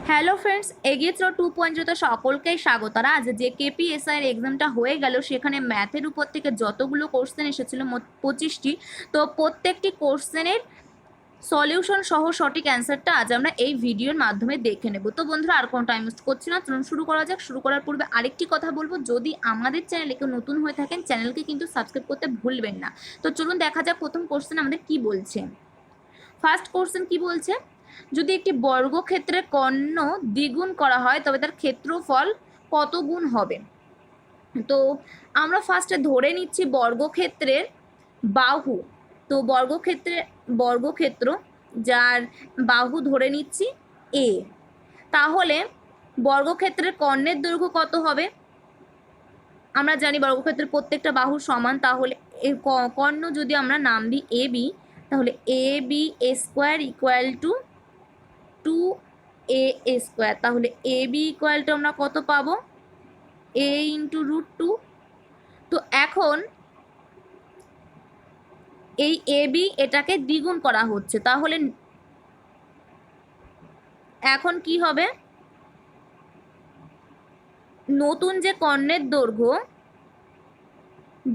Hello friends, এগিয়ে চলো 2.0 তে সকলকেই স্বাগত। আর আজ যে কেপিএসআই এর এক্সামটা হয়ে গেল সেখানে ম্যাথের উপর থেকে যতগুলো কোশ্চেন এসেছিল মোট 25টি। তো প্রত্যেকটি কোশ্চেনের সলিউশন সহ সঠিক অ্যান্সারটা আজ আমরা এই ভিডিওর মাধ্যমে দেখে নেব। তো বন্ধুরা, আর কোনো টাইম ওয়েস্ট করছি না, চলুন শুরু করা যাক। শুরু করার পূর্বে আরেকটি কথা বলবো, যদি আমাদের চ্যানেলে কেউ নতুন হয়ে থাকেন চ্যানেলকে কিন্তু সাবস্ক্রাইব করতে ভুলবেন না। তো চলুন দেখা যাক প্রথম কোশ্চেন আমাদের কি বলছে। ফার্স্ট কোশ্চেন কি বলছে, যদি একটি বর্গক্ষেত্রের কর্ণ দ্বিগুণ করা হয় তবে তার ক্ষেত্রফল কত গুণ হবে। তো আমরা ফার্স্টে ধরে নিচ্ছি বর্গক্ষেত্রের বাহু। তো বর্গক্ষেত্র যার বাহু ধরে নিচ্ছি এ, তাহলে বর্গক্ষেত্রের কর্ণের দৈর্ঘ্য কত হবে। আমরা জানি বর্গক্ষেত্রের প্রত্যেকটা বাহু সমান, তাহলে এই কর্ণ যদি আমরা নাম দিই এ বি, তাহলে A B A square equal to 2a square. তাহলে এ বি ইকুয়াল টু আমরা কত পাবো, a ইন্টু √2। তো এখন এই এ বি এটাকে দ্বিগুণ করা হচ্ছে, তাহলে এখন কি হবে, নতুন যে কর্ণের দৈর্ঘ্য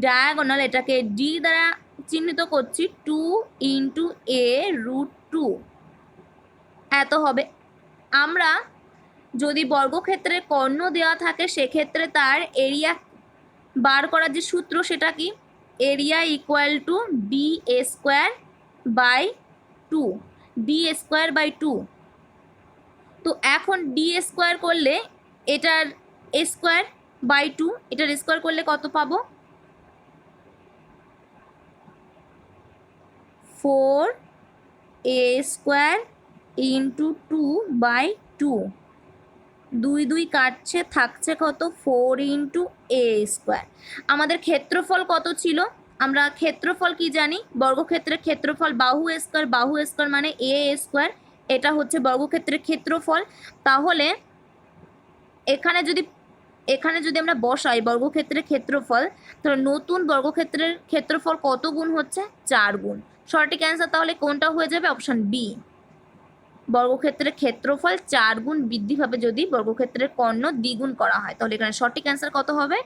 ডায়াগোনাল এটাকে ডি দ্বারা চিহ্নিত করছি, 2 ইন্টু a√2 এত হবে। আমরা যদি বর্গক্ষেত্রের কর্ণ দেওয়া থাকে সেক্ষেত্রে তার এরিয়া বার করার যে সূত্র সেটা কি, area equal to D A square by 2, D square by 2। তো এখন ডি স্কোয়ার করলে এটার স্কোয়ার বাই 2, এটার স্কোয়ার করলে কত পাবো, 4a স্কোয়ার ইন্টু 2/2। 2 কাটছে, থাকছে কত, 4 ইন্টু এ স্কোয়ার। আমাদের ক্ষেত্রফল কত ছিল, আমরা ক্ষেত্রফল কি জানি, বর্গক্ষেত্রের ক্ষেত্রফল বাহু স্কোয়ার মানে এ স্কোয়ার, এটা হচ্ছে বর্গক্ষেত্রের ক্ষেত্রফল। তাহলে এখানে যদি আমরা বসাই বর্গক্ষেত্রের ক্ষেত্রফল, তাহলে নতুন বর্গক্ষেত্রের ক্ষেত্রফল কত গুণ হচ্ছে, 4 গুণ। সঠিক অ্যান্সার তাহলে কোনটা হয়ে যাবে, অপশন বি। বর্গক্ষেত্রের ক্ষেত্রফল 4 গুণ বৃদ্ধি পাবে যদি বর্গক্ষেত্রের কর্ণ দ্বিগুণ করা হয়। তাহলে এখানে সঠিক অ্যান্সার কত হবে,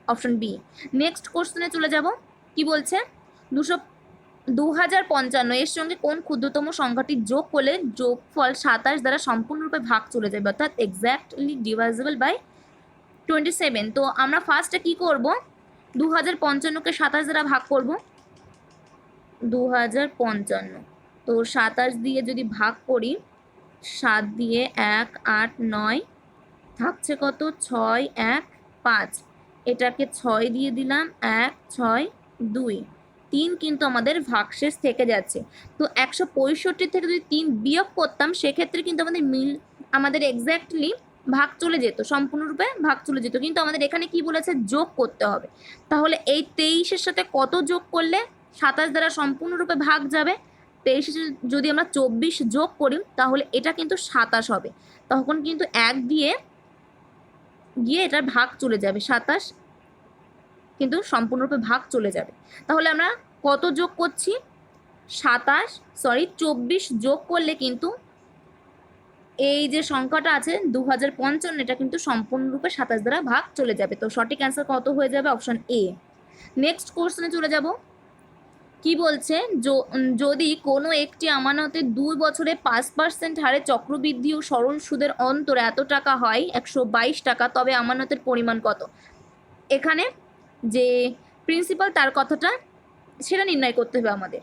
অপশন বি। নেক্সট কোশ্চেনে চলে যাব। কি বলছে, 2055 এর সঙ্গে কোন ক্ষুদ্রতম সংখ্যাটি যোগ করলে যোগফল 27 দ্বারা সম্পূর্ণরূপে ভাগ চলে যাবে, অর্থাৎ এক্স্যাক্টলি ডিভাইজেবল বাই 27। তো আমরা ফার্স্টে কি করব, 2055কে 27 দ্বারা ভাগ করব। 2055, তো 27 দিয়ে যদি ভাগ করি, 7 দিয়ে 1 8 9, থাকছে কত, 6 1 5, এটাকে 6 দিয়ে দিলাম, 1 6 2, 3 কিন্তু আমাদের ভাগশেষ থেকে যাচ্ছে। তো 165 থেকে যদি 3 বিয়োগ করতাম সেক্ষেত্রে কিন্তু আমাদের এক্স্যাক্টলি ভাগ চলে যেত, সম্পূর্ণরূপে ভাগ চলে যেত। কিন্তু আমাদের এখানে কি বলেছে, যোগ করতে হবে। তাহলে এই 23-এর সাথে কত যোগ করলে 27 দ্বারা সম্পূর্ণরূপে ভাগ যাবে, 23 যদি আমরা 24 যোগ করি তাহলে এটা কিন্তু 27 হবে। তখন কিন্তু 1 দিয়ে গিয়ে এটার ভাগ চলে যাবে, 27 কিন্তু সম্পূর্ণরূপে ভাগ চলে যাবে। তাহলে আমরা কত যোগ করছি, 24 যোগ করলে কিন্তু এই যে সংখ্যাটা আছে 2055, এটা কিন্তু সম্পূর্ণরূপে 27 দ্বারা ভাগ চলে যাবে। তো সঠিক অ্যান্সার কত হয়ে যাবে, অপশন এ। নেক্সট কোশ্চেনে চলে যাব। কি বলছে, যদি কোনো একটি আমানতে 2 বছরে 5% হারে চক্রবৃদ্ধি ও সরল সুদের অন্তর এত টাকা হয় 122 টাকা, তবে আমানতের পরিমাণ কত। এখানে যে প্রিন্সিপাল তার কথাটা সেটা নির্ণয় করতে হবে আমাদের।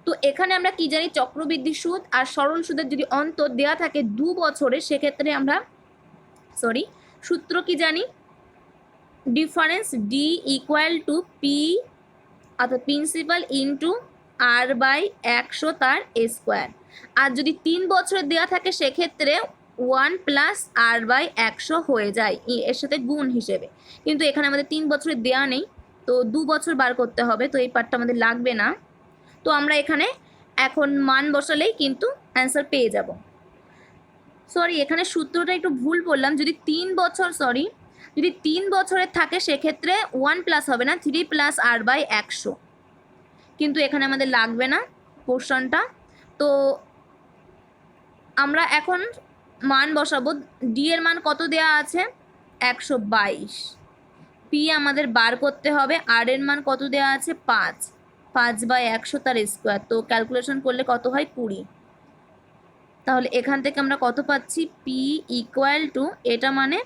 তো এখানে আমরা কি জানি, চক্রবৃদ্ধি সুদ আর সরল সুদের যদি অন্তর দেওয়া থাকে 2 বছরে, সেক্ষেত্রে আমরা সূত্র কি জানি, difference D equal to P, অর্থাৎ প্রিন্সিপাল ইন্টু আর বাই 100 তার স্কোয়ার। আর যদি 3 বছরের দেওয়া থাকে সেক্ষেত্রে 1 প্লাস আর বাই 100 হয়ে যায় এর সাথে গুণ হিসেবে। কিন্তু এখানে আমাদের 3 বছরের দেওয়া নেই, তো 2 বছর বার করতে হবে, তো এই পার্টটা আমাদের লাগবে না। তো আমরা এখানে এখন মান বসালেই কিন্তু অ্যান্সার পেয়ে যাব। এখানে সূত্রটা একটু ভুল বললাম, যদি 3 বছরের থাকে সেক্ষেত্রে 1 প্লাস হবে না, 3 প্লাস আর বাই 100, কিন্তু এখানে আমাদের লাগবে না পোর্শনটা। তো আমরা এখন মান বসাবো। ডি এর মান কত দেওয়া আছে? 122। পি আমাদের বার করতে হবে। আর এর মান কত দেওয়া আছে? 5। 5/100 তার স্কোয়ার, তো ক্যালকুলেশন করলে কত হয়? 20। তাহলে এখান থেকে আমরা কত পাচ্ছি? পি ইকুয়াল টু, এটা মানে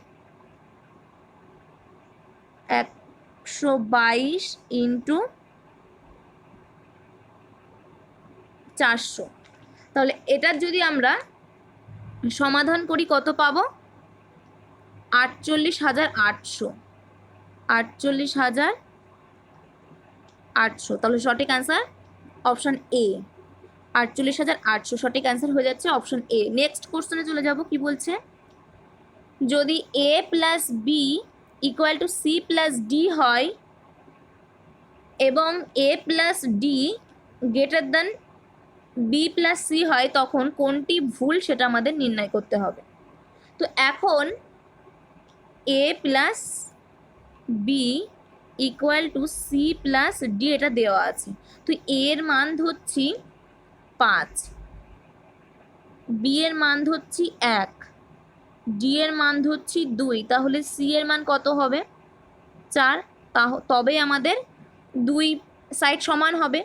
122 ইন্টু 400। তাহলে এটার যদি আমরা সমাধান করি কত পাবো? 48,800। 48,800। তাহলে সঠিক অ্যান্সার অপশান এ, 48,800 সঠিক অ্যান্সার হয়ে যাচ্ছে অপশন এ। নেক্সট কোশ্চেনে চলে যাব। কি বলছে? যদি A plus B equal to C plus D হয় এবং A plus D greater than B plus C হয়, তখন কোনটি ভুল সেটা আমাদের নির্ণয় করতে হবে। তো এখন A plus B equal to C plus D এটা দেওয়া আছে। তো এর মান ধরছি 5, বি এর মান ধরছি 1, ডি এর মান ধরছি 2, তাহলে সি এর মান কত হবে? 4। তবেই আমাদের দুই সাইড সমান হবে।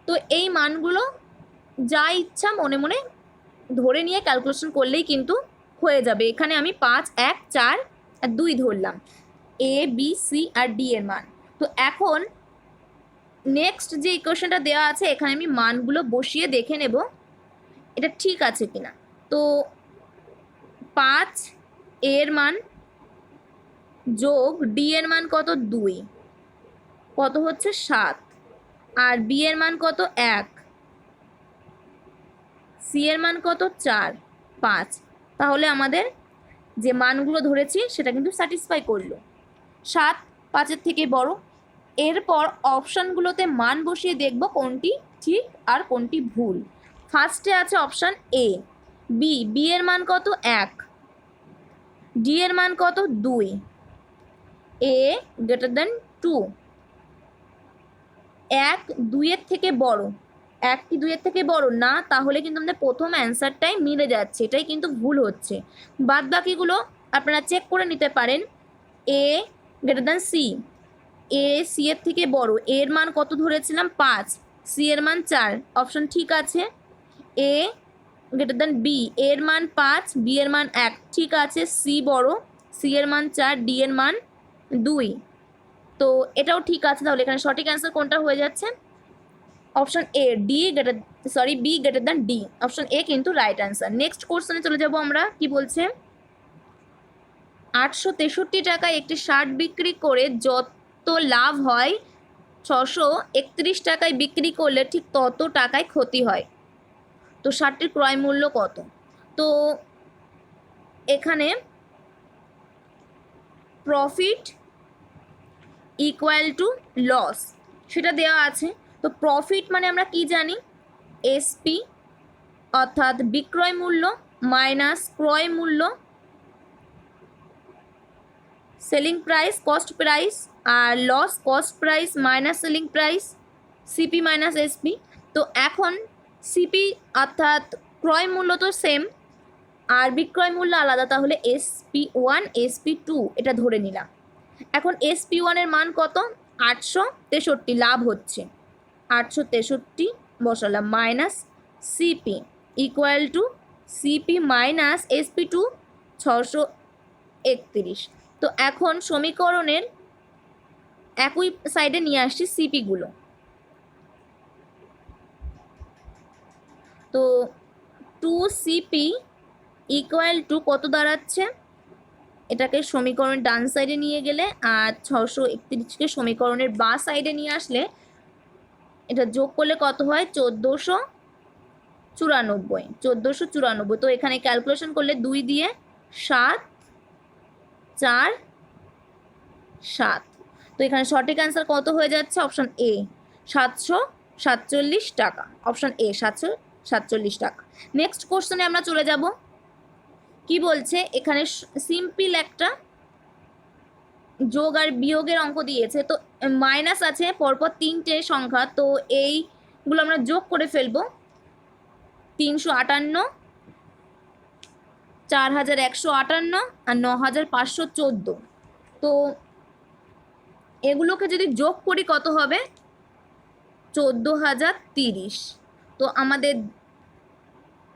তো এই মানগুলো যা ইচ্ছা মনে মনে ধরে নিয়ে ক্যালকুলেশন করলেই কিন্তু হয়ে যাবে। এখানে আমি 5, 1, 4 আর 2 ধরলাম, A B C R D এর মান। তো এখন নেক্সট যে ইকুয়েশনটা দেওয়া আছে এখানে আমি মানগুলো বসিয়ে দেখে নেব এটা ঠিক আছে কিনা। তো 5 এর মান যোগ ডি এর মান কত? 2, কত হচ্ছে? 7। আর বি এর মান কত? 1, সি এর মান কত? 4, 5। তাহলে আমাদের যে মানগুলো ধরেছি সেটা কিন্তু স্যাটিসফাই করলো। 7 5-এর থেকে বড়। এরপর অপশানগুলোতে মান বসিয়ে দেখব কোনটি ঠিক আর কোনটি ভুল। ফার্স্টে আছে অপশান এ, বি এর মান কত? 1, ডি এর মান কত? 2, এ গ্রেটার দেন 2। 1 2-এর থেকে বড়, 1 কি 2-এর থেকে বড় না, তাহলে কিন্তু আমাদের প্রথম অ্যান্সারটাই মিলে যাচ্ছে, এটাই কিন্তু ভুল হচ্ছে। বাদ বাকিগুলো আপনারা চেক করে নিতে পারেন। A greater than C, A C এর থেকে বড়, এর মান কত ধরেছিলাম? 5, সি এর মান 4, অপশন ঠিক আছে। এ গ্রেটার দেন বি, এর মান 5, বি এর মান 1, ঠিক আছে। সি বড়, সি এর মান 4, ডি এর মান 2, তো এটাও ঠিক আছে। তাহলে এখানে সঠিক অ্যান্সার কোনটা হয়ে যাচ্ছে? Option A, B greater than D, option A কিন্তু রাইট অ্যান্সার। নেক্সট কোশ্চেনে চলে যাব আমরা। কি বলছে? 863 টাকায় একটি শার্ট বিক্রি করে যত লাভ হয় 631 টাকায় বিক্রি করলে ঠিক তত টাকায় ক্ষতি হয়। তো শার্টটির ক্রয় মূল্য কত? তো এখানে প্রফিট ইকুয়াল টু লস সেটা দেওয়া আছে। তো প্রফিট মানে আমরা কি জানি? এসপি অর্থাৎ বিক্রয় মূল্য মাইনাস ক্রয় মূল্য, সেলিং প্রাইস কস্ট প্রাইস, আর loss cost price minus selling price, CP minus SP. তো এখন সিপি অর্থাৎ ক্রয় মূল্য তো সেম আর বিক্রয় মূল্য আলাদা, তাহলে SP1 SP2 এটা ধরে নিলাম। এখন SP1 এর মান কত? 863, লাভ হচ্ছে 863 বসালাম, minus CP equal to CP minus SP2 631। তো এখন সমীকরণের একই সাইডে নিয়ে আসছি সিপিগুলো। তো 2CP ইকুয়াল টু কত দাঁড়াচ্ছে? এটাকে সমীকরণের ডান সাইডে নিয়ে গেলে আর 631কে সমীকরণের বাঁ সাইডে নিয়ে আসলে এটা যোগ করলে কত হয়? 1494। তো এখানে ক্যালকুলেশন করলে 2 দিয়ে 7 4 7। তো এখানে সঠিক অ্যান্সার কত হয়ে যাচ্ছে? অপশন এ 747 টাকা, অপশন এ 747 টাকা। নেক্সট কোশ্চেনে আমরা চলে যাব। কি বলছে? এখানে সিম্পল একটা যোগ আর বিয়োগের অঙ্ক দিয়েছে। তো মাইনাস আছে পরপর 3টে সংখ্যা, তো এইগুলো আমরা যোগ করে ফেলবো। 358 4158 আর 9514। তো এগুলোকে যদি যোগ করি কত হবে? 14030। তো আমাদের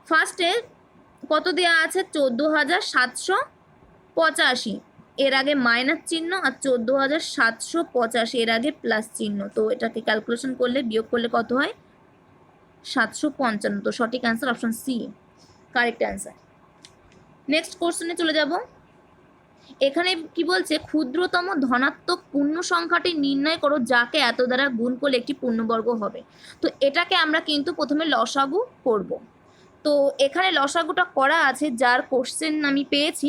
ফার্স্টে কত দেওয়া আছে? 14785, এর আগে মাইনাস চিহ্ন, আর 14785 এর আগে প্লাস চিহ্ন। তো এটাকে ক্যালকুলেশন করলে, বিয়োগ করলে কত হয়? 755। তো সঠিক answer option C, correct answer. Next কোশ্চেনে চলে যাব। এখানে কি বলছে? ক্ষুদ্রতম ধনাত্মক পূর্ণ সংখ্যাটি নির্ণয় করো যাকে এত দ্বারা গুণ করলে একটি পূর্ণবর্গ হবে। তো এটাকে আমরা কিন্তু প্রথমে লসাগু করব। তো এখানে লসাগুটা করা আছে, যার কোশ্চেন আমি পেয়েছি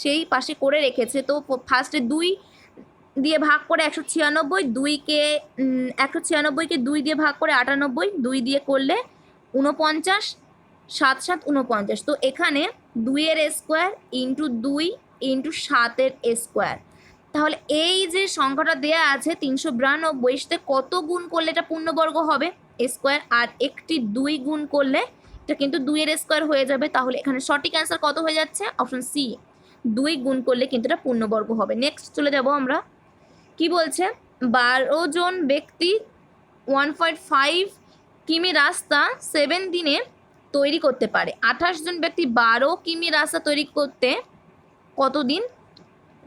সেই পাশে করে রেখেছে। তো ফার্স্টে 2 দিয়ে ভাগ করে 196, 196কে 2 দিয়ে ভাগ করে 98, 2 দিয়ে করলে 49, 7 7 49। তো এখানে 2-এর স্কোয়ার ইন্টু 2 ইন্টু 7-এর স্কোয়ার। তাহলে এই যে সংখ্যাটা দেয়া আছে 392, সাথে কত গুণ করলে এটা পূর্ণবর্গ হবে? স্কোয়ার। আর একটি 2 গুণ করলে এটা কিন্তু 2-এর স্কোয়ার হয়ে যাবে। তাহলে এখানে সঠিক অ্যান্সার কত হয়ে যাচ্ছে? অপশন সি, 2 গুণ করলে কিন্তু এটা পূর্ণবর্গ হবে। নেক্সট চলে যাব আমরা। কি বলছে? 12 জন ব্যক্তি 1.5 কিমি রাস্তা 7 দিনে তৈরি করতে পারে। 28 জন ব্যক্তি 12 কিমি রাস্তা তৈরি করতে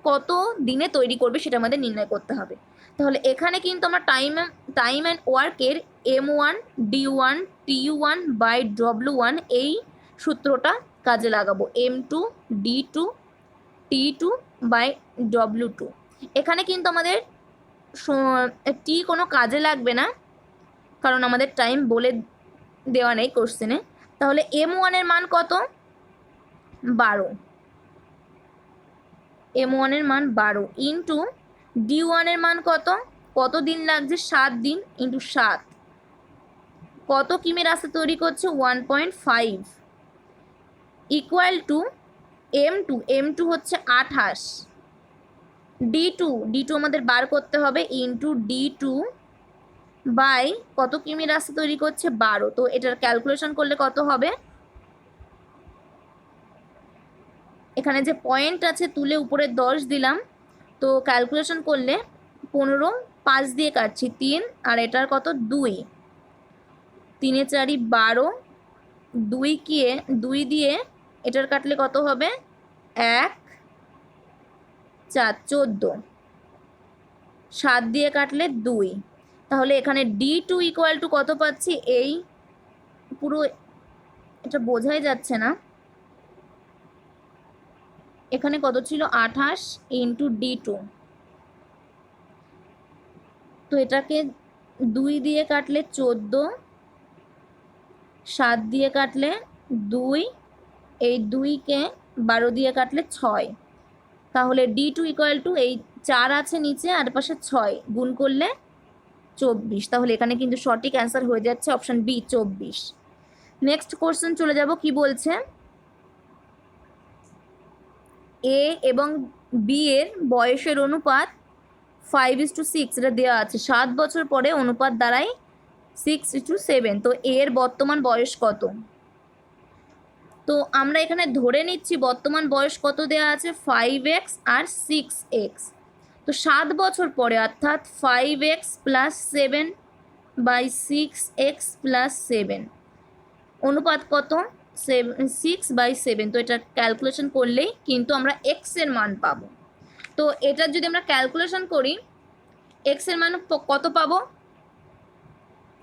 কত দিনে তৈরি করবে সেটা আমাদের নির্ণয় করতে হবে। তাহলে এখানে কিন্তু আমরা টাইম অ্যান্ড ওয়ার্কের M1 D1 T1 by W1 এই সূত্রটা কাজে লাগাবো। M2 D2 T2 by W2। এখানে কিন্তু আমাদের টি কোনো কাজে লাগবে না, কারণ আমাদের টাইম বলে দেওয়া নেই কোশ্চেনে। তাহলে M1 এর মান কত? 12। M1 এর মান 12 ইন্টু D1 এর মান কত? কত দিন লাগছে? 7 দিন ইন্টু 7। কত কিমি রাস্তা তৈরি করছে? 1.5 ইকুয়াল টু M2 হচ্ছে 28, D2 আমাদের বার করতে হবে, ইন্টু D2 বাই কত কিমি রাস্তা তৈরি করছে? 12। তো এটার ক্যালকুলেশন করলে কত হবে? এখানে যে পয়েন্ট আছে তুলে উপরে 10 দিলাম। তো ক্যালকুলেশন করলে 15, 5 দিয়ে কাটছি 3, আর এটার কত? 2। 3 এ 4 12, 2 দিয়ে এটার কাটলে কত হবে? 1 4 14, 7 দিয়ে কাটলে 2। তাহলে এখানে D2 ইকুয়াল টু কত পাচ্ছি? এই পুরো এটা বোঝাই যাচ্ছে না। এখানে কত ছিল? 28 ইন্টু D2। তো এটাকে 2 দিয়ে কাটলে 14, 7 দিয়ে কাটলে 2, এই 2কে 12 দিয়ে কাটলে 6। তাহলে D2 ইকুয়াল টু এই 4 আছে নিচে, আর পাশে 6 গুণ করলে 24। তাহলে এখানে কিন্তু সঠিক অ্যান্সার হয়ে যাচ্ছে অপশন বি, 24। নেক্সট কোশ্চেন চলে যাব। কি বলছে? এ এবং বি এর বয়সের অনুপাত 5:6 এটা দেওয়া আছে। 7 বছর পরে অনুপাত দাঁড়ায় 6:7। তো এর বর্তমান বয়স কত? তো আমরা এখানে ধরে নিচ্ছি বর্তমান বয়স কত দেওয়া আছে? 5x আর 6x। তো 7 বছর পরে অর্থাৎ 5x plus 7 by 6x plus 7 অনুপাত কত? 6/7। তো এটা ক্যালকুলেশন করলেই কিন্তু আমরা এক্স এর মান পাবো। তো এটার যদি আমরা ক্যালকুলেশন করি, এক্স এর মান কত পাবো?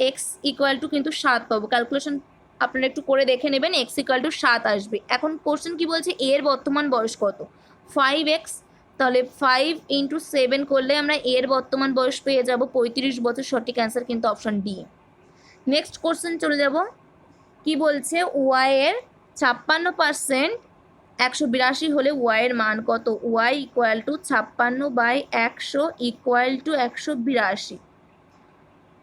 এক্স ইকুয়াল টু কিন্তু 7 পাবো। ক্যালকুলেশন আপনারা একটু করে দেখে নেবেন, এক্স ইকুয়াল টু 7 আসবে। এখন কোশ্চেন কি বলছে? এর বর্তমান বয়স কত? 5x। তাহলে 5 ইন্টু 7 করলে আমরা এর বর্তমান বয়স পেয়ে যাব 35 বছর। সঠিক অ্যান্সার কিন্তু অপশন ডি। নেক্সট কোশ্চেন চলে যাব। কি বলছে? ওয়াই এর 56% 182 হলে ওয়াই এর মান কত? Y equal to 56/100 equal to 182।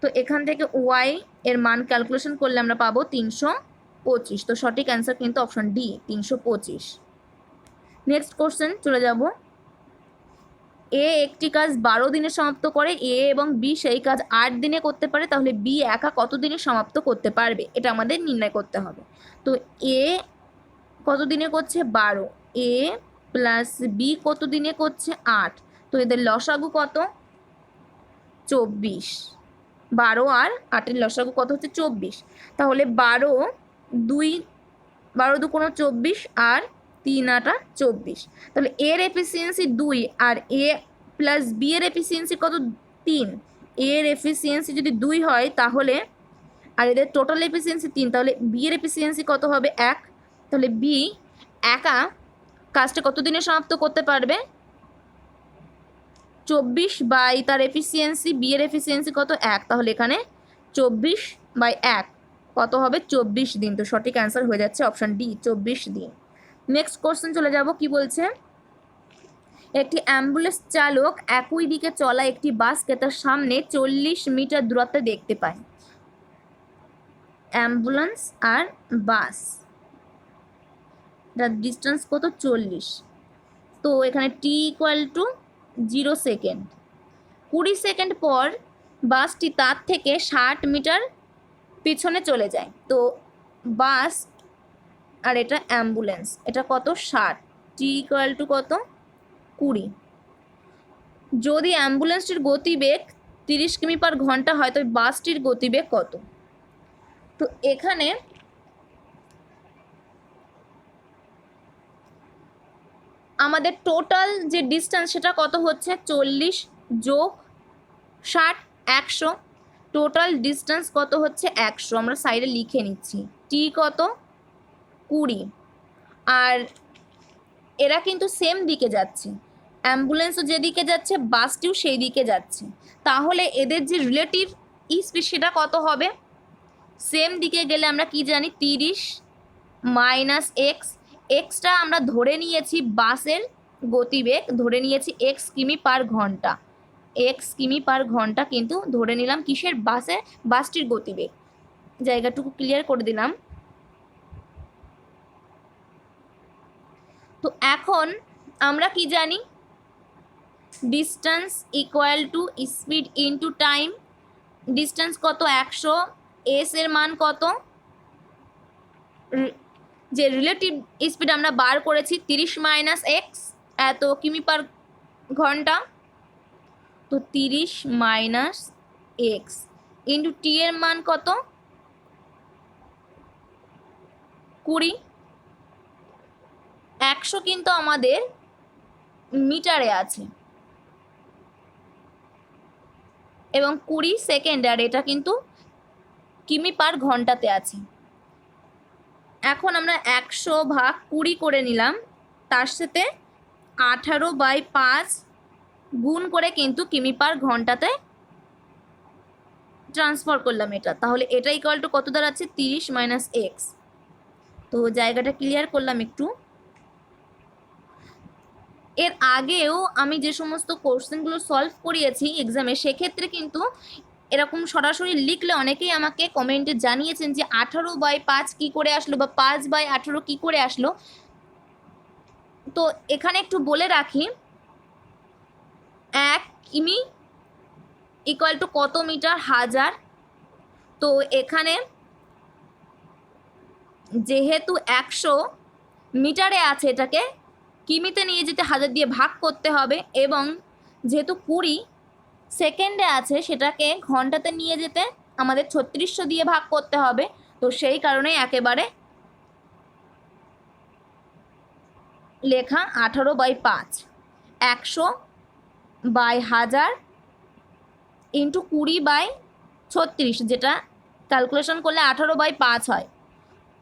তো এখান থেকে ওয়াই এর মান ক্যালকুলেশন করলে আমরা পাবো 325। তো সঠিক অ্যান্সার কিন্তু অপশন ডি, 325। নেক্সট কোশ্চেন চলে যাব। এ একটি কাজ 12 দিনে সমাপ্ত করে, এ এবং বি সেই কাজ 8 দিনে করতে পারে। তাহলে বি একা কত দিনে সমাপ্ত করতে পারবে? এটা আমাদের নির্ণয় করতে হবে। তো এ কত দিনে করছে 12, এ প্লাস বি কত দিনে করছে 8, তো এদের লসাগু কত 24, 12 আর 8-এর লসাগু কত হচ্ছে 24, তাহলে 12 2 12 2 কোনো 24 আর 3 8 24, তাহলে এর এফিসিয়েন্সি 2 আর এ প্লাস বি এর এফিসিয়েন্সি কত 3, এর এফিসিয়েন্সি যদি 2 হয় তাহলে আর এদের টোটাল এফিসিয়েন্সি 3, তাহলে বি এর এফিসিয়েন্সি কত হবে 1, তাহলে বি একা কাজটা কত দিনে সমাপ্ত করতে পারবে 24 বাই তার এফিসিয়েন্সি, বি এর এফিসিয়েন্সি কত 1, তাহলে এখানে 24 বাই 1 কত হবে 24 দিন। তো সঠিক অ্যান্সার হয়ে যাচ্ছে অপশান ডি 24 দিন। নেক্সট কোশ্চেন চলে যাব, কি বলছে, একটি অ্যাম্বুলেন্স চালক একই দিকে চলা একটি বাসকে তার সামনে 40 মিটার দূরত্বে দেখতে পায়। অ্যাম্বুলেন্স আর বাস তার ডিস্টেন্স কত 40, তো এখানে T equal to 0 second, 20 second পর বাসটি তার থেকে 60 মিটার পিছনে চলে যায়। তো বাস আর এটা অ্যাম্বুলেন্স, এটা কত 60, টি ইকুয়াল টু কত 20। যদি অ্যাম্বুলেন্সটির গতিবেগ 30 কিমি পার ঘন্টা হয় তবে বাসটির গতিবেগ কত? তো এখানে আমাদের টোটাল যে ডিস্টেন্স সেটা কত হচ্ছে 40 যোগ 60 100, টোটাল ডিস্টেন্স কত হচ্ছে 100, আমরা সাইডে লিখে নিচ্ছি। টি কত 20, আর এরা কিন্তু সেম দিকে যাচ্ছে, অ্যাম্বুলেন্সও যেদিকে যাচ্ছে বাসটিও সেই দিকে যাচ্ছে, তাহলে এদের যে রিলেটিভ স্পিড সেটা কত হবে? সেম দিকে গেলে আমরা কি জানি 30 মাইনাস এক্স, এক্সটা আমরা ধরে নিয়েছি বাসের গতিবেগ, ধরে নিয়েছি এক্স কিমি পার ঘন্টা, এক্স কিমি পার ঘন্টা কিন্তু ধরে নিলাম কিসের বাসটির গতিবেগ, জায়গাটুকু ক্লিয়ার করে দিলাম। তো এখন আমরা কি জানি distance equal to speed into time, distance কত 100, এস এর মান কত, যে রিলেটিভ স্পিড আমরা বার করেছি 30 মাইনাস এক্স এত কিমি পার ঘন্টা, তো 30 মাইনাস এক্স ইন্টু টি এর মান কত 20, 100 কিন্তু আমাদের মিটারে আছে এবং 20 সেকেন্ড, আর এটা কিন্তু কিমি পার ঘন্টাতে আছে। এখন আমরা 100 ভাগ 20 করে নিলাম, তার সাথে 18/5 গুণ করে কিন্তু কিমি পার ঘন্টাতে ট্রান্সফার করলাম এটা, তাহলে এটা ইকুয়াল টু কত দাঁড়াচ্ছে 30 মাইনাস এক্স। তো জায়গাটা ক্লিয়ার করলাম একটু। এর আগেও আমি যে সমস্ত কোশ্চেনগুলো সলভ করিয়েছি এক্সামে, সেক্ষেত্রে কিন্তু এরকম সরাসরি লিখলে অনেকেই আমাকে কমেন্টে জানিয়েছেন যে 18/5 কী করে আসলো বা 5/18 কী করে আসলো। তো এখানে একটু বলে রাখি, 1 কিমি ইকুয়াল টু কত মিটার 1000, তো এখানে যেহেতু 100 মিটারে আছে এটাকে কিমিতে নিয়ে যেতে 1000 দিয়ে ভাগ করতে হবে, এবং যেহেতু 20 সেকেন্ডে আছে সেটাকে ঘন্টাতে নিয়ে যেতে আমাদের 3600 দিয়ে ভাগ করতে হবে, তো সেই কারণেই একেবারে লেখা 18/5, 100/1000 ইন্টু 20/36, যেটা ক্যালকুলেশন করলে 18/5 হয়।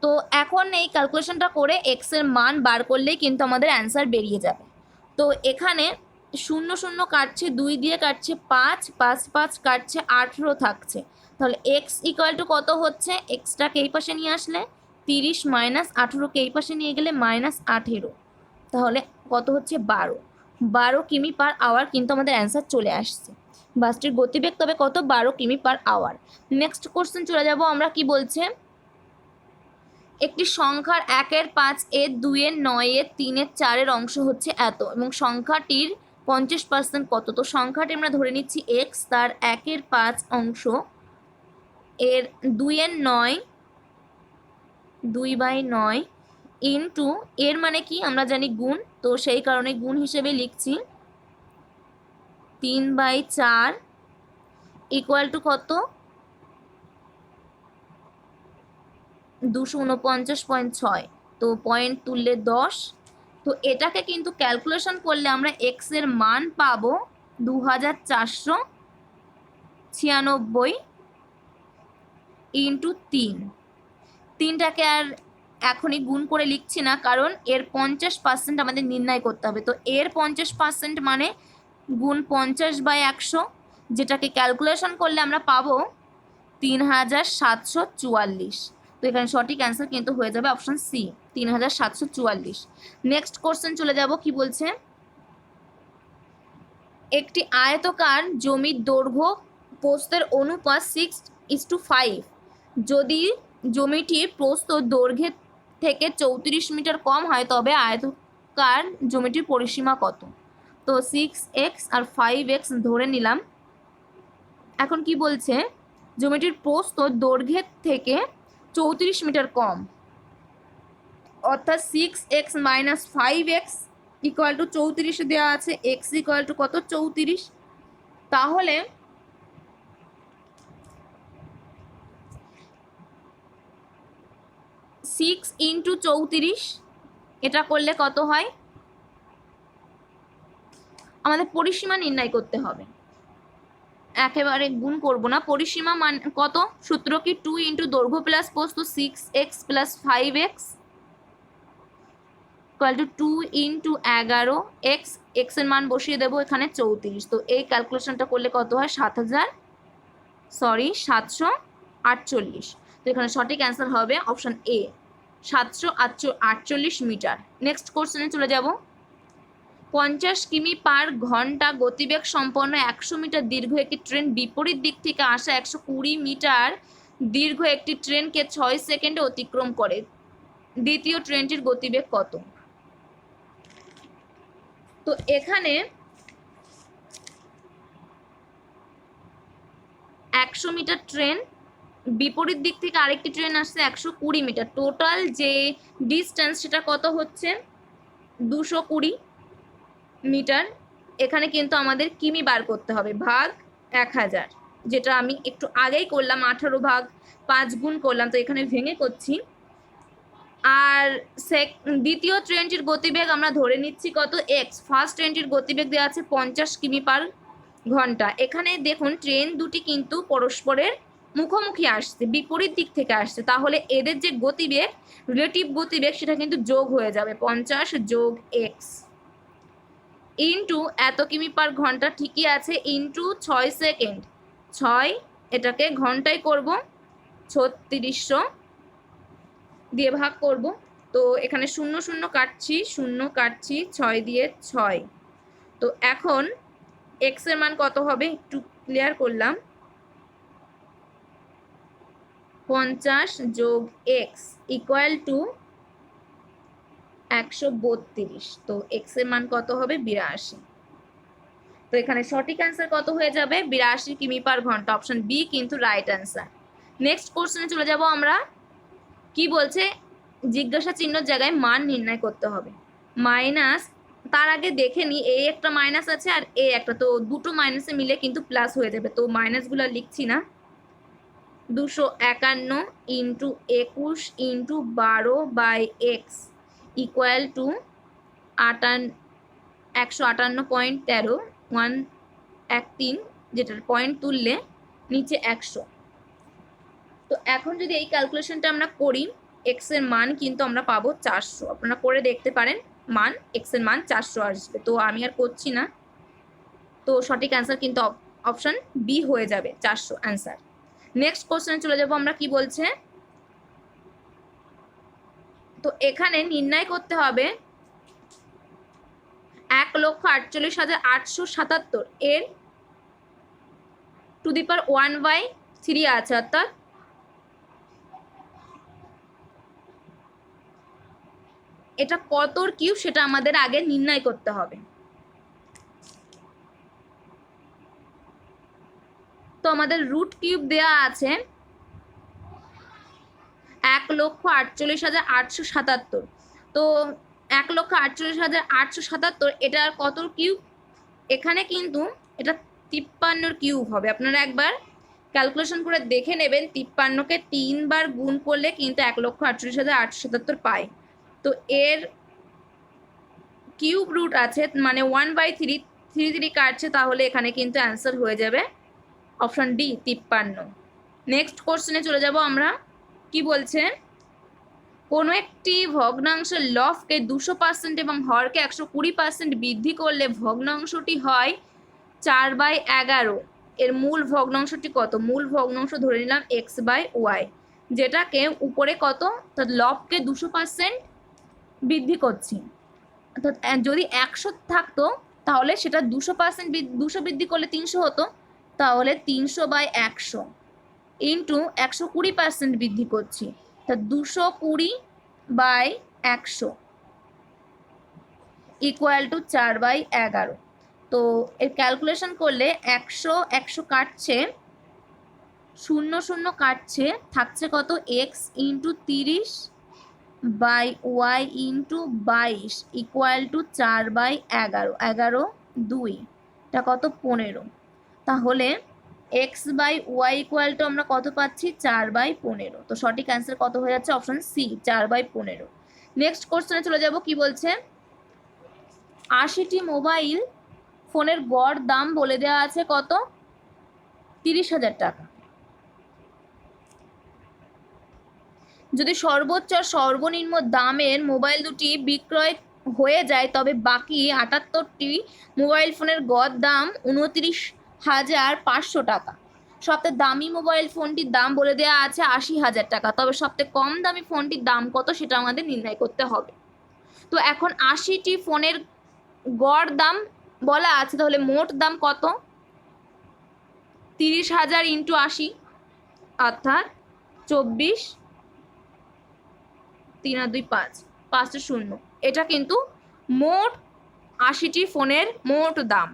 তো এখন এই ক্যালকুলেশনটা করে এক্সের মান বার করলেই কিন্তু আমাদের অ্যান্সার বেরিয়ে যাবে। তো এখানে 0 0 কাটছে, 2 দিয়ে কাটছে 5, 5 5 কাটছে 18 থাকছে, তাহলে এক্স ইকুয়াল টু কত হচ্ছে, এক্সটাকে এই পাশে নিয়ে আসলে 30 মাইনাস 18কে এই পাশে নিয়ে গেলে মাইনাস 18, তাহলে কত হচ্ছে 12 কিমি পার আওয়ার কিন্তু আমাদের অ্যান্সার চলে আসছে। বাসটির গতিবেগ তবে কত 12 কিমি পার আওয়ার। নেক্সট কোশ্চেন চলে যাব আমরা, কি বলছে, একটি সংখ্যার 1-এর 5-এর 2-এর 9-এর 3-এর 4-এর অংশ হচ্ছে এত এবং সংখ্যাটির 50% কত? তো সংখ্যাটি আমরা ধরে নিচ্ছি এক্স, তার 1-এর 5 অংশ, এর 2-এর 9, 2/9 ইনটু, এর মানে কি আমরা জানি গুণ, তো সেই কারণে গুণ হিসেবে লিখছি 3/4 ইকুয়াল টু কত, 249.6। তো পয়েন্ট তুললে 10। তো এটাকে কিন্তু ক্যালকুলেশন করলে আমরা এক্স এর মান পাবো 2496 ইন্টু 3। 3টাকে আর এখনই গুণ করে লিখছি না, কারণ এর 50% আমাদের নির্ণয় করতে হবে। তো এর 50% মানে গুণ 50/100, যেটাকে ক্যালকুলেশন করলে আমরা পাবো 3744। তো এখানে সঠিক অ্যান্সার কিন্তু হয়ে যাবে অপশন সি, 3744। নেক্সট কোশ্চেন চলে যাব, কি বলছে, একটি আয়তকার জমির দৈর্ঘ্য প্রস্থের অনুপাত 6:5। যদি জমিটির প্রস্থ দৈর্ঘ্যের থেকে 34 মিটার কম হয় তবে আয়তকার জমিটির পরিসীমা কত। তো 6x আর 5x ধরে নিলাম। এখন কি বলছে, জমিটির প্রস্থ দৈর্ঘ্যের থেকে 34 মিটার কম, অর্থাৎ 6x minus 5x equal to 34 দেওয়া আছে, x ইকুয়াল টু কত 34। তাহলে সিক্স ইন্টু 34 এটা করলে কত হয়, আমাদের পরিসীমা নির্ণয় করতে হবে, একেবারে গুণ করব না। পরিসীমা মান কত, সূত্র কি 2 ইন্টু দৈর্ঘ্য প্লাস প্রস্থ 6x plus 5x equal to 2 into 11 x, x এর মান বসিয়ে দেবো এখানে 34। তো এই ক্যালকুলেশনটা করলে কত হয় 748। তো এখানে সঠিক অ্যান্সার হবে অপশন এ, 748 মিটার। নেক্সট কোশ্চেনে চলে যাব, 50 কিমি পার ঘন্টা গতিবেগ সম্পন্ন 100 মিটার দীর্ঘ একটি ট্রেন বিপরীত দিক থেকে আসা 120 মিটার দীর্ঘ একটি ট্রেনকে 6 সেকেন্ডে অতিক্রম করে, দ্বিতীয় ট্রেনটির গতিবেগ কত। তো এখানে 100 মিটার ট্রেন, বিপরীত দিক থেকে আরেকটি ট্রেন আসছে 120 মিটার, টোটাল যে ডিস্টেন্স সেটা কত হচ্ছে 220 মিটার। এখানে কিন্তু আমাদের কিমি বার করতে হবে, ভাগ 1000, যেটা আমি একটু আগেই করলাম, 18 ভাগ 5 গুণ করলাম, তো এখানে ভেঙে করছি। আর দ্বিতীয় ট্রেনটির গতিবেগ আমরা ধরে নিচ্ছি কত এক্স, ফার্স্ট ট্রেনটির গতিবেগ দেওয়া আছে 50 কিমি পার ঘন্টা। এখানে দেখুন ট্রেন দুটি কিন্তু পরস্পরের মুখোমুখি আসছে, বিপরীত দিক থেকে আসছে, তাহলে এদের যে গতিবেগ, রিলেটিভ গতিবেগ, সেটা কিন্তু যোগ হয়ে যাবে, 50 যোগ এক্স ইন্টু এত কিমি পার ঘন্টা, ঠিকই আছে, ইন্টু 6 সেকেন্ড, 6 এটাকে ঘন্টায় করব, 3600 দিয়ে ভাগ করব। তো এখানে 0 0 কাটছি, 0 কাটছি, 6 দিয়ে 6। তো এখন এক্স এর মান কত হবে একটু ক্লিয়ার করলাম, 50 যোগ এক্স ইকুয়াল টু 132। তো এক্স এর মান কত হবে 82। তো এখানে সঠিক অ্যান্সার কত হয়ে যাবে 82 কিমি পার ঘন্টা, অপশন বি কিন্তু রাইট অ্যান্সার। নেক্সট কোশ্চেনে চলে যাব আমরা, কি বলছে, জিজ্ঞাসা চিহ্নের জায়গায় মান নির্ণয় করতে হবে, মাইনাস, তার আগে দেখে নি এ একটা মাইনাস আছে আর এ একটা, তো দুটো মাইনাসে মিলে কিন্তু প্লাস হয়ে যাবে, তো মাইনাসগুলো লিখছি না। 251 into 21 into 12/x equal to 158.13 113, যেটার পয়েন্ট তুললে নিচে 100। তো এখন যদি এই ক্যালকুলেশনটা আমরা করি, এক্স এর মান কিন্তু আমরা পাবো 400, আপনারা করে দেখতে পারেন, মান এক্স এর মান 400 আসবে। তো আমি আর করছি না, তো সঠিক অ্যান্সার কিন্তু অপশন বি হয়ে যাবে, 400 অ্যান্সার। নেক্সট কোশ্চেনে চলে যাব আমরা, কি বলছে, তো এখানে নির্ণয় করতে হবে 1,48,877 এর টু দি পাওয়ার 1/3 আছে, অর্থাৎ এটা কতর কিউব সেটা আমাদের আগে নির্ণয় করতে হবে। তো আমাদের রুট কিউব দেওয়া আছে 1,48,877, তো 1,48,877, এটার কত কিউব? এখানে কিন্তু এটা 53 কিউব হবে। আপনারা একবার ক্যালকুলেশন করে দেখে নেবেন, 53কে 3 বার গুণ করলে কিন্তু 1,48,877 পায়। তো এর কিউব রুট আছে, মানে 1/3, 3 কাটছে, তাহলে এখানে কিন্তু অ্যান্সার হয়ে যাবে অপশন ডি 53। নেক্সট কোশ্চেনে চলে যাব আমরা। কি বলছে? কোনো একটি ভগ্নাংশের লবকে 200% এবং হরকে 120% বৃদ্ধি করলে ভগ্নাংশটি হয় 4/11। এর মূল ভগ্নাংশটি কত? মূল ভগ্নাংশ ধরে নিলাম x/y, যেটাকে উপরে কত, লবকে 200% বৃদ্ধি করছি। অর্থাৎ যদি 100 থাকতো তাহলে সেটা 200% 200 বৃদ্ধি করলে 300 হতো, তাহলে 300/100 ইন্টু 120% বৃদ্ধি করছি, তা 220/100 ইকুয়াল টু 4/11। তো এর ক্যালকুলেশন করলে 100 কাটছে, 0 কাটছে, থাকছে কত? x into 30/y into 22 equal to 4/11, 11 2, এটা কত? 15। তাহলে x/y ইকুয়াল টু আমরা কত পাচ্ছি? 4/15। তো সঠিক অ্যান্সার কত হয়ে যাচ্ছে? Option C, 4/15। নেক্সট কোশ্চেনে চলে যাব। কি বলছে? 80টি মোবাইল ফোনের গড় দাম বলে দেওয়া আছে কত? 30,000 টাকা। যদি সর্বোচ্চ আর সর্বনিম্ন দামের মোবাইল দুটি বিক্রয় হয়ে যায়, তবে বাকি 78টি মোবাইল ফোনের গড় দাম 29,500 টাকা। সবথেকে দামি মোবাইল ফোনটির দাম বলে দেওয়া আছে 80,000 টাকা, তবে সবথেকে কম দামি ফোনটির দাম কত সেটা আমাদের নির্ণয় করতে হবে। তো এখন 80টি ফোনের গড় দাম বলা আছে, তাহলে মোট দাম কত? 30,000 ইন্টু 80, অর্থাৎ 24, 3 আর 2 5, 5 0। এটা কিন্তু মোট 80টি ফোনের মোট দাম।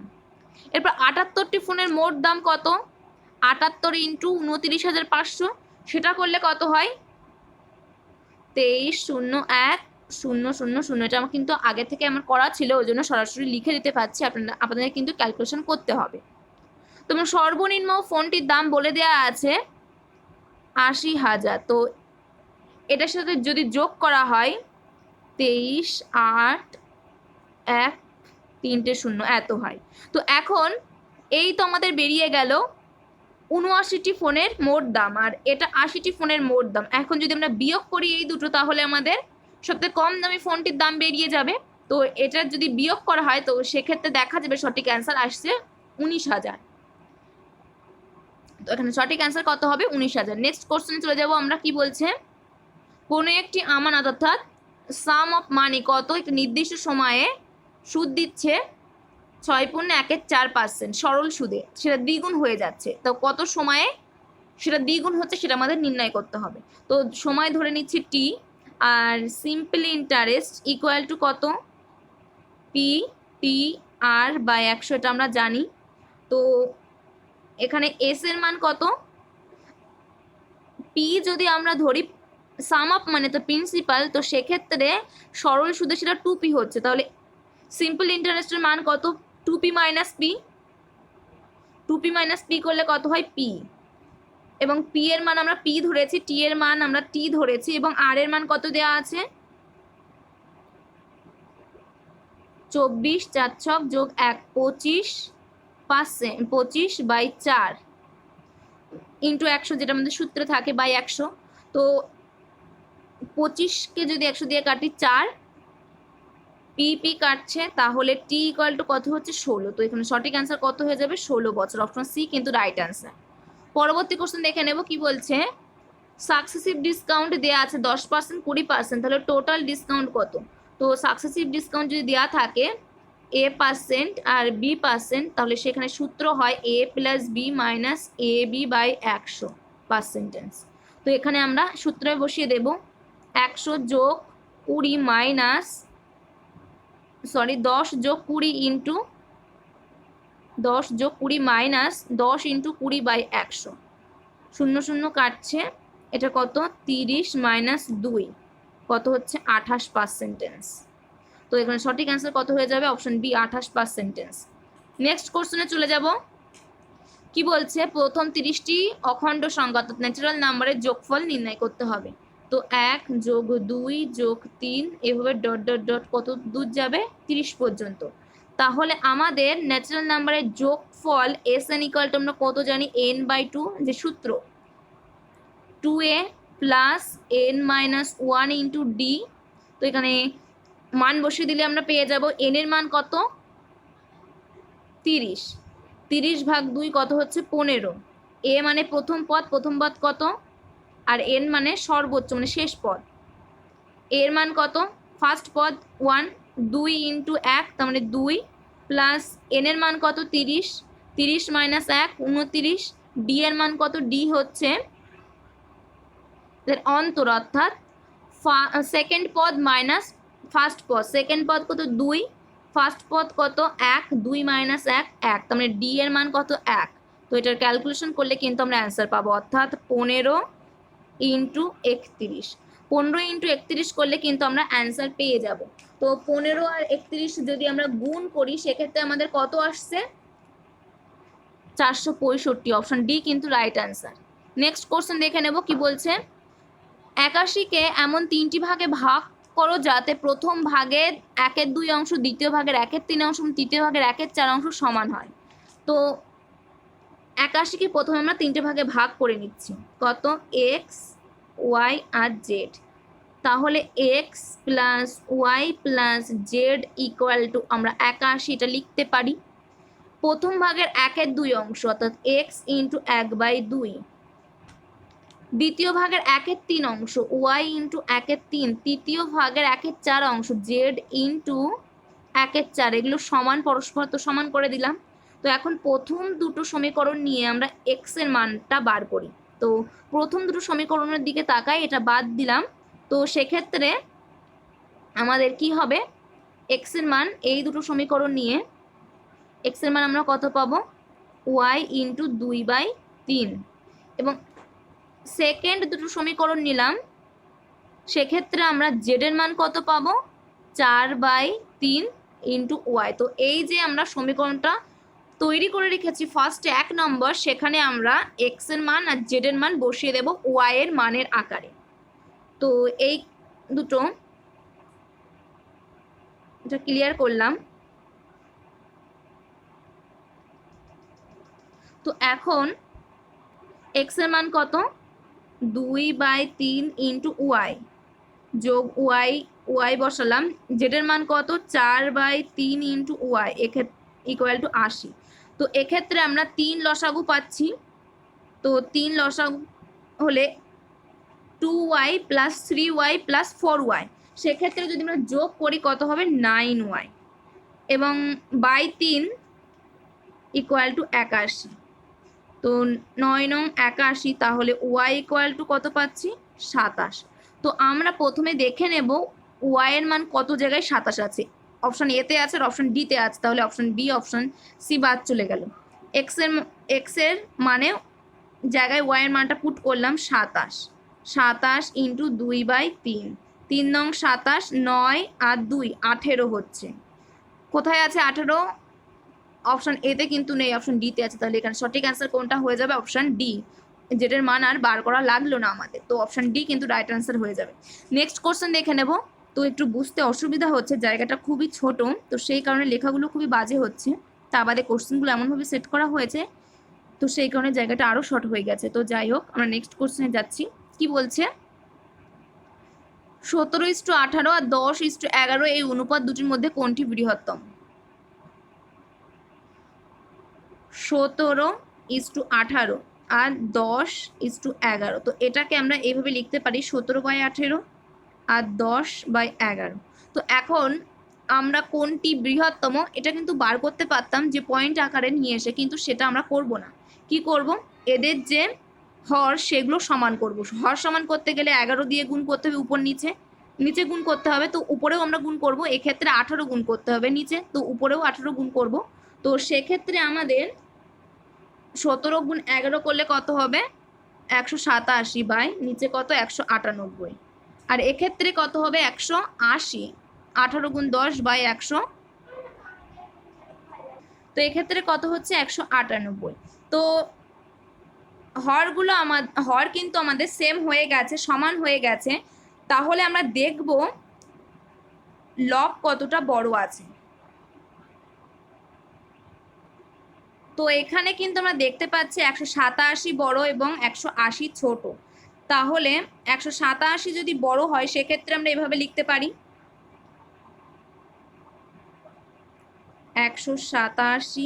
এরপর 78টি ফোনের মোট দাম কত? 78 ইন্টু 29,500, সেটা করলে কত হয়? 23,01,000। এটা আমার কিন্তু আগে থেকে আমার করা ছিল, ওই জন্য সরাসরি লিখে দিতে পারছি, আপনাদের কিন্তু ক্যালকুলেশন করতে হবে। তোমার সর্বনিম্ন ফোনটির দাম বলে দেওয়া আছে 80,000। তো এটার সাথে যদি যোগ করা হয় 23, 8, 1, 3, 0 এত হয়। তো এখন এই তো আমাদের বেরিয়ে গেল 79টি ফোনের মোট দাম, আর এটা 80টি ফোনের মোট দাম। এখন যদি আমরা বিয়োগ করি এই দুটো, তাহলে আমাদের সবথেকে কম দামি ফোনটির দাম বেরিয়ে যাবে। তো এটা যদি বিয়োগ করা হয়, তো সেক্ষেত্রে দেখা যাবে সঠিক অ্যান্সার আসছে 19,000। তো এখানে সঠিক অ্যান্সার কত হবে? 19,000। নেক্সট কোশ্চেনে চলে যাব আমরা। কি বলছে? কোনো একটি আমানত অর্থাৎ সাম অফ মানি কত একটি নির্দিষ্ট সময়ে সুদ দিচ্ছে 6.14% সরল সুদে, সেটা দ্বিগুণ হয়ে যাচ্ছে। তো কত সময়ে সেটা দ্বিগুণ হচ্ছে সেটা আমাদের নির্ণয় করতে হবে। তো সময় ধরে নিচ্ছি টি, আর সিম্পল ইন্টারেস্ট ইকুয়াল টু কত? P/100, এটা আমরা জানি। তো এখানে এস এর মান কত? পি যদি আমরা ধরি সাম আপ মানে তো প্রিন্সিপাল, তো সেক্ষেত্রে সরল সুদে সেটা 2p হচ্ছে, তাহলে সিম্পল ইন্টারেস্টের মান কত? 2p minus P, 2p minus P করলে কত হয়? পি। এবং পি এর মান আমরা পি ধরেছি, টি এর মান আমরা টি ধরেছি, এবং আর এর মান কত দেওয়া আছে? 24, 4 ছক যোগ 1, 25/4 ইন্টু 100, যেটা আমাদের সূত্রে থাকে, বাই 100। তো 25কে যদি 100 দিয়ে কাটি 4, পি কাটছে, তাহলে টি ইকুয়াল টু কত হচ্ছে? 16। তো এখানে সঠিক অ্যান্সার কত হয়ে যাবে? 16 বছর। অপশন সি কিন্তু রাইট অ্যান্সার। পরবর্তী কোশ্চেন দেখে নেব। কি বলছে? সাকসেসিভ ডিসকাউন্ট দেওয়া আছে 10%, 20%, তাহলে টোটাল ডিসকাউন্ট কত? তো সাকসেসিভ ডিসকাউন্ট যদি দেওয়া থাকে a% আর b%, তাহলে সেখানে সূত্র হয় a plus B minus ab/100%। তো এখানে আমরা সূত্রে বসিয়ে দেব 100 যোগ 20 মাইনাস 10 যোগ 20 ইন্টু 10 যোগ 20 মাইনাস 10 ইন্টু 20/100, 0 কাটছে, এটা কত? 30 মাইনাস 2, কত হচ্ছে 28%। তো এখানে সঠিক অ্যান্সার কত হয়ে যাবে? Option B 28%। নেক্সট কোশ্চেনে চলে যাব। কি বলছে? প্রথম 30টি অখণ্ড সংখ্যা অর্থাৎ ন্যাচারাল নাম্বারের যোগফল নির্ণয় করতে হবে। তো 1 যোগ 2 যোগ 3 এভাবে ডট ডট ডট কত দূর যাবে? 30 পর্যন্ত। তাহলে আমাদের ন্যাচারাল নাম্বারের যোগফল SN ইকুয়াল টু আমরা কত জানি? n/2 যে সূত্র 2a plus n-1 into D. তো এখানে মান বসিয়ে দিলে আমরা পেয়ে যাব n এর মান কত? 30। 30 ভাগ 2 কত হচ্ছে? 15। এ মানে প্রথম পদ কত? আর এন মানে সর্বোচ্চ মানে শেষ পদ। এর মান কত? ফার্স্ট পদ 1, 2 ইন্টু 1 তার মানে 2 প্লাস এন এর মান কত? 30। 30 মাইনাস 1 29। ডি এর মান কত? ডি হচ্ছে অন্তর অর্থাৎ সেকেন্ড পদ মাইনাস ফার্স্ট পদ। সেকেন্ড পদ কত? 2। ফার্স্ট পদ কত? 1। 2 মাইনাস 1 1 তার মানে ডি এর মান কত? 1। তো এটার ক্যালকুলেশন করলে কিন্তু আমরা অ্যান্সার পাবো অর্থাৎ 15 ইন্টু 31। 15 ইন্টু 31 করলে কিন্তু আমরা অ্যান্সার পেয়ে যাব। তো 15 আর 31 যদি আমরা গুণ করি সেক্ষেত্রে আমাদের কত আসছে? 465। অপশন ডি কিন্তু রাইট অ্যান্সার। নেক্সট কোশ্চেন দেখে নেব কি বলছে। 81কে এমন 3টি ভাগে ভাগ করো যাতে প্রথম ভাগের 1/2 অংশ, দ্বিতীয় ভাগের 1/3 অংশ, তৃতীয় ভাগের 1/4 অংশ সমান হয়। তো 81কে প্রথমে আমরা 3টে ভাগে ভাগ করে নিচ্ছি। কত? এক্স, ওয়াই আর জেড। তাহলে X plus Y plus Z equal to আমরা 81 এটা লিখতে পারি। প্রথম ভাগের 1/2 অংশ অর্থাৎ এক্স ইন্টু 1/2। দ্বিতীয় ভাগের 1/3 অংশ ওয়াই ইন্টু 1/3। তৃতীয় ভাগের 1/4 অংশ জেড ইন্টু 1/4। এগুলো সমান, পরস্পর তো সমান করে দিলাম। তো এখন প্রথম দুটো সমীকরণ নিয়ে আমরা এক্স এর মানটা বার করি। তো প্রথম দুটো সমীকরণের দিকে তাকাই, এটা বাদ দিলাম। তো সেক্ষেত্রে আমাদের কি হবে? এক্স এর মান, এই দুটো সমীকরণ নিয়ে এক্স এর মান আমরা কত পাবো? Y into 2/3। এবং সেকেন্ড দুটো সমীকরণ নিলাম, সেক্ষেত্রে আমরা জেড এর মান কত পাবো? 4/3 ইন্টু ওয়াই। তো এই যে আমরা সমীকরণটা তৈরি করে রেখেছি ফার্স্টে 1 নম্বর, সেখানে আমরা এক্স এর মান আর জেড এর মান বসিয়ে দেব ওয়াই এর মানের আকারে। তো এই দুটো এটা ক্লিয়ার করলাম। তো এখন এক্স এর মান কত? 2/3 ইন্টু ওয়াই যোগ ওয়াই বসালাম। জেড এর মান কত? 4/3 ইন্টু ওয়াই ইকুয়াল টু 80। তো এক্ষেত্রে আমরা 3 লসাগু পাচ্ছি। তো 3 লসাগু হলে 2y plus 3y plus 4y। সেক্ষেত্রে যদি আমরা যোগ করি কত হবে? 9y এবং বাই 3 ইকুয়াল টু 81। তো 9 নং 81, তাহলে ওয়াই ইকুয়াল টু কত পাচ্ছি? 27। তো আমরা প্রথমে দেখে নেব ওয়াই এর মান কত জায়গায় 27 আছে। অপশন এতে আছে আর অপশন ডিতে আছে, তাহলে অপশন বি অপশন সি বাদ চলে গেল। এক্স এর মানে জায়গায় ওয়াই এর মানটা পুট করলাম 27। 27 ইন্টু 2/3। 3 নং 27, 9 আর 2 18 হচ্ছে। কোথায় আছে 18? অপশন এতে কিন্তু নেই, অপশন ডিতে আছে। তাহলে এখানে সঠিক অ্যান্সার কোনটা হয়ে যাবে? Option D. যেটার মান আর বার করা লাগলো না আমাদের, তো অপশন ডি কিন্তু রাইট অ্যান্সার হয়ে যাবে। নেক্সট কোশ্চেন দেখে নেব। তো একটু বুঝতে অসুবিধা হচ্ছে, জায়গাটা খুবই ছোট, তো সেই কারণে লেখাগুলো খুবই বাজে হচ্ছে। তা বাদে কোশ্চেনগুলো এমনভাবে সেট করা হয়েছে, তো সেই কারণে জায়গাটা আরও শর্ট হয়ে গেছে। তো যাই হোক, আমরা নেক্সট কোশ্চেনে যাচ্ছি। কি বলছে? 17:18 আর 10:11 এই অনুপাত দুটির মধ্যে কোনটি বৃহত্তম? 17:18 আর 10:11। তো এটাকে আমরা এইভাবে লিখতে পারি 17/18 আর 10/11। তো এখন আমরা কোনটি বৃহত্তম এটা কিন্তু বার করতে পারতাম যে পয়েন্ট আকারে নিয়ে এসে, কিন্তু সেটা আমরা করব না। কি করব? এদের যে হর সেগুলো সমান করব। হর সমান করতে গেলে 11 দিয়ে গুণ করতে হবে উপর নিচে, নিচে গুণ করতে হবে, তো উপরেও আমরা গুণ করব। এক্ষেত্রে 18 গুণ করতে হবে নিচে, তো উপরেও 18 গুণ করব। তো সেক্ষেত্রে আমাদের 17 গুণ 11 করলে কত হবে? 187 বাই নিচে কত? 198। আর এক্ষেত্রে কত হবে 180, 18 গুণ 10 বাই 100, তো এক্ষেত্রে কত হচ্ছে 198। তো হরগুলো হর কিন্তু আমাদের সেম হয়ে গেছে, সমান হয়ে গেছে। তাহলে আমরা দেখব লব কতটা বড় আছে। তো এখানে কিন্তু আমরা দেখতে পাচ্ছি 187 বড় এবং 180 ছোট। তাহলে 187 যদি বড় হয় সেক্ষেত্রে আমরা এভাবে লিখতে পারি 187,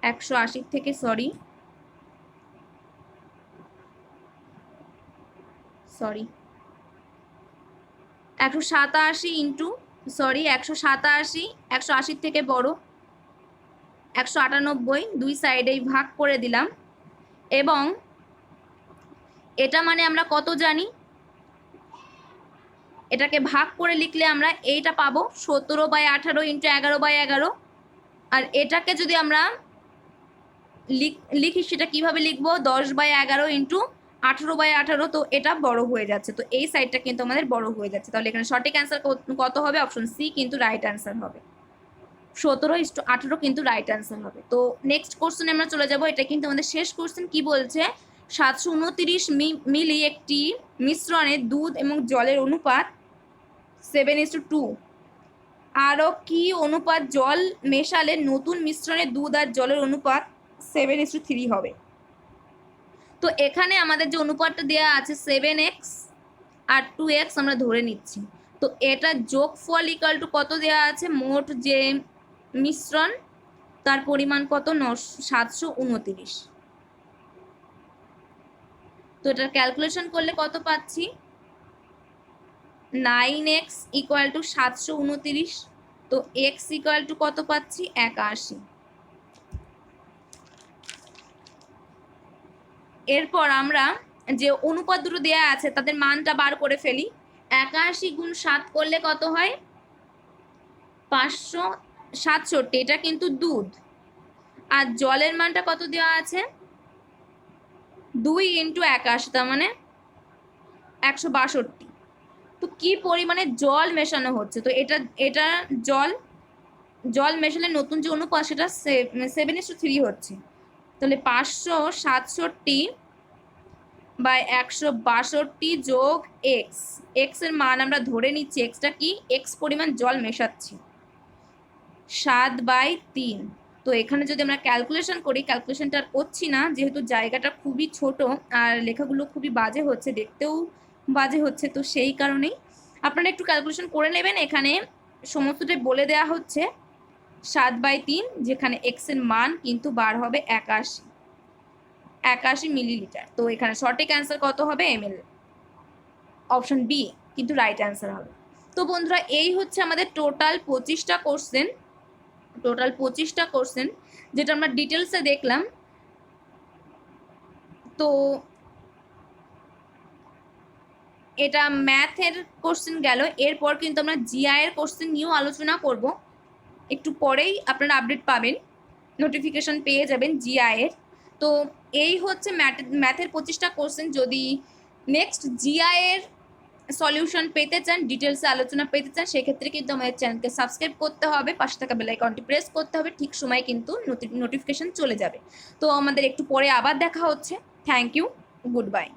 180 থেকে 187 ইন্টু 187, 180 থেকে বড় 198, দুই সাইডেই ভাগ করে দিলাম। এবং এটা মানে আমরা কত জানি, এটাকে ভাগ করে লিখলে আমরা এইটা পাবো 17/18 ইন্টু 11/11। আর এটাকে যদি আমরা লিখি সেটা কিভাবে লিখবো 10/11 ইন্টু 18/18। তো এটা বড় হয়ে যাচ্ছে, তো এই সাইডটা কিন্তু আমাদের বড় হয়ে যাচ্ছে। তাহলে এখানে সঠিক অ্যান্সার কত হবে, অপশন সি কিন্তু রাইট অ্যান্সার হবে, 17:18 কিন্তু রাইট অ্যান্সার হবে। তো নেক্সট কোশ্চেনে আমরা চলে যাব, এটা কিন্তু আমাদের শেষ কোশ্চেন। কি বলছে, 729 মিলি একটি মিশ্রণে দুধ এবং জলের অনুপাত 7:2। আরও কি অনুপাত জল মেশালে নতুন মিশ্রণে দুধ আর জলের অনুপাত 7:3 হবে। তো এখানে আমাদের যে অনুপাতটা দেওয়া আছে 7x আর 2x আমরা ধরে নিচ্ছি। তো এটা যোগফল ইকুয়াল টু কত দেওয়া আছে, মোট যে মিশ্রণ তার পরিমাণ কত 729। তো এটার ক্যালকুলেশন করলে কত পাচ্ছি, 9x ইকুয়াল টু 729। তো x ইকুয়াল টু কত পাচ্ছি 81। এরপর আমরা যে অনুপাত দুটো দেওয়া আছে তাদের মানটা বার করে ফেলি। 81 গুণ 7 করলে কত হয় 567, এটা কিন্তু দুধ। আর জলের মানটা কত দেওয়া আছে 2 ইন্টু 81, তার মানে 162। তো কি পরিমাণে জল মেশানো হচ্ছে, তো এটা জল মেশালে নতুন যে অনুপাত সেটা 7:3 হচ্ছে। তাহলে 567 বাই 162 যোগ এক্স, এক্স এর মান আমরা ধরে নিচ্ছি, এক্সটা কি এক্স পরিমাণ জল মেশাচ্ছি 7/3। তো এখানে যদি আমরা ক্যালকুলেশন করি, ক্যালকুলেশনটা আর করছি না যেহেতু জায়গাটা খুবই ছোট আর লেখাগুলো খুবই বাজে হচ্ছে, দেখতেও বাজে হচ্ছে, তো সেই কারণেই আপনারা একটু ক্যালকুলেশন করে নেবেন। এখানে সমস্তটাই বলে দেওয়া হচ্ছে 7/3, যেখানে এক্স এর মান কিন্তু বার হবে 81 মিলিলিটার। তো এখানে সঠিক অ্যান্সার কত হবে ml, অপশন বি কিন্তু রাইট অ্যান্সার হবে। তো বন্ধুরা এই হচ্ছে আমাদের টোটাল 25টা কোশ্চেন যেটা আমরা ডিটেলসে দেখলাম। তো এটা ম্যাথের কোশ্চেন গেল। এরপর কিন্তু আমরা জিআই এর কোশ্চেন নিয়েও আলোচনা করব, একটু পরেই আপনারা আপডেট পাবেন, নোটিফিকেশন পেয়ে যাবেন জিআই এর। তো এই হচ্ছে ম্যাথের 25টা কোশ্চেন। যদি নেক্সট জিআই এর সলিউশন পেতে চান, ডিটেলসে আলোচনা পেতে চান, সেক্ষেত্রে কিন্তু আমাদের চ্যানেলকে সাবস্ক্রাইব করতে হবে, পাশে থাকা বেল আইকনটি প্রেস করতে হবে, ঠিক সময় কিন্তু নোটিফিকেশন চলে যাবে। তো আমাদের একটু পরে আবার দেখা হচ্ছে। Thank you, good by.